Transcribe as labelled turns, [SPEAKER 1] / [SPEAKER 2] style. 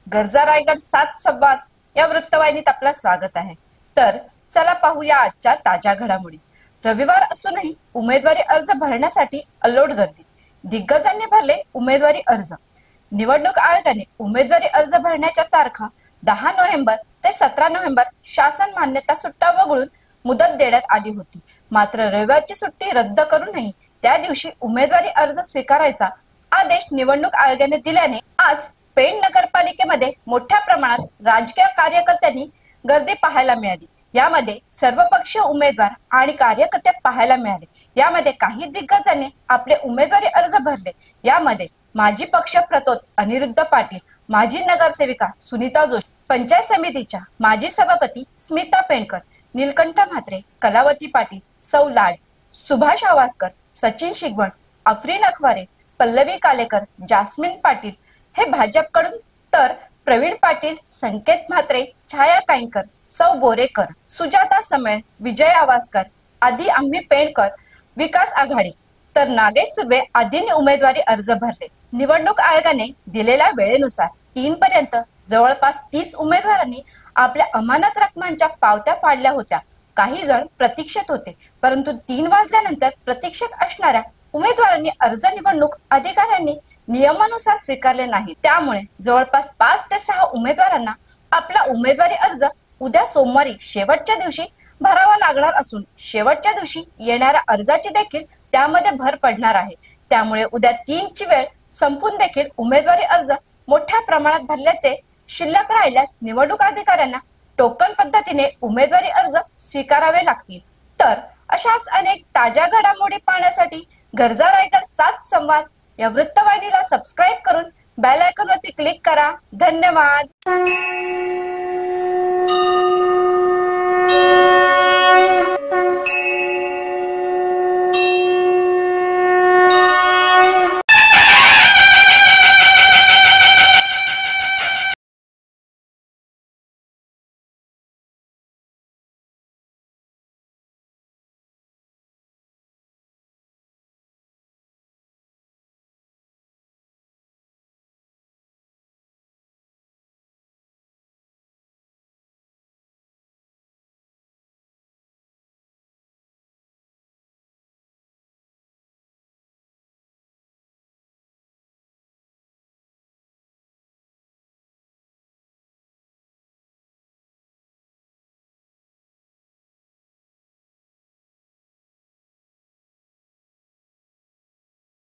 [SPEAKER 1] गरजा रायगड 7 संवाद या वृत्तवाहिनीत आपलं स्वागत आहे। तर चला पाहूया आजच्या ताज्या घडामोडी। रविवार असूनही उमेदवारी अर्ज भरण्यासाठी अल्लोड गर्दी, दिग्गजांनी भरले उमेदवारी अर्ज। निवडणूक आयोगाने उमेदवारी अर्ज भरण्याच्या तारखा 10 नोव्हेंबर ते 17 नोव्हेंबर शासन मान्यता सुट्टा वगळून मुदत देण्यात आली होती। मात्र रविवारची सुट्टी रद्द करूनही त्या दिवशी उमेदवारी अर्ज स्वीकारायचा आदेश निवडणूक आयोगाने दिल्याने आज पेण नगरपालिकेमध्ये मोठ्या प्रमाणात राजकीय कार्यकर्त्यांनी गर्दी पाहायला मिळाली। यामध्ये सर्वपक्षीय उमेदवार आणि कार्यकर्ते पाहायला मिळाले। यामध्ये काही दिग्गजांनी आपले उमेदवारी अर्ज भरले। यामध्ये माजी पक्ष प्रतोद अनिरुद्ध पाटील, माजी नगरसेविका सुनीता जोशी, पंचायत समितीच्या माजी सभापती स्मिता पेणकर, नीलकंठ म्हात्रे, कलावती पाटील, सौ लाड, सुभाष आवासकर, सचिन शिगवण, अफरीन अखवारे, पल्लवी कालेकर, जास्मिन पाटील हे भाजपकडून, तर प्रवीण पाटील, संकेत म्हात्रे, छाया काईंकर, सौ बोरेकर, सुजाता समेळ, विजय आवासकर आदी आम्ही पेणकर विकास आघाडी, तर नागेश सुर्वे आदींनी उमेदवारी अर्ज भरले। निवडणूक आयोगाने दिलेल्या वेळेनुसार 3 पर्यंत जवळपास 30 उमेदवारांनी आपल्या अमानत रकमांच्या पावत्या फाडल्या होत्या। काही जण प्रतीक्षेत होते, परंतु 3 वाजल्यानंतर प्रतीक्षेत असणाऱ्या उमेदवारांनी अर्ज निवडणूक अधिकाऱ्यांनी नियमानुसार स्वीकारले नाही। त्यामुळे जवळपास 5 ते 6 उमेदवारांना आपला उमेदवारी अर्ज उद्या सोमवारी शेवटच्या दिवशी भरावा लागणार असून शेवटच्या दिवशी येणाऱ्या अर्जाची देखील त्यामध्ये भर पडणार आहे। त्यामुळे उद्या 3 ची वेळ संपून देखील उमेदवारी अर्ज मोठ्या प्रमाणात भरल्याचे शिल्लक राहिल्यास निवडणूक अधिकाऱ्यांना टोकन पद्धतीने उमेदवारी अर्ज स्वीकारावे लागतील। तर अशाच अनेक ताज्या घडामोडी पाहण्यासाठी गरजा रायगड 7 संवाद या वृत्तवाहिनीला सबस्क्राईब करून बेल आयकॉनवरती क्लिक करा। धन्यवाद।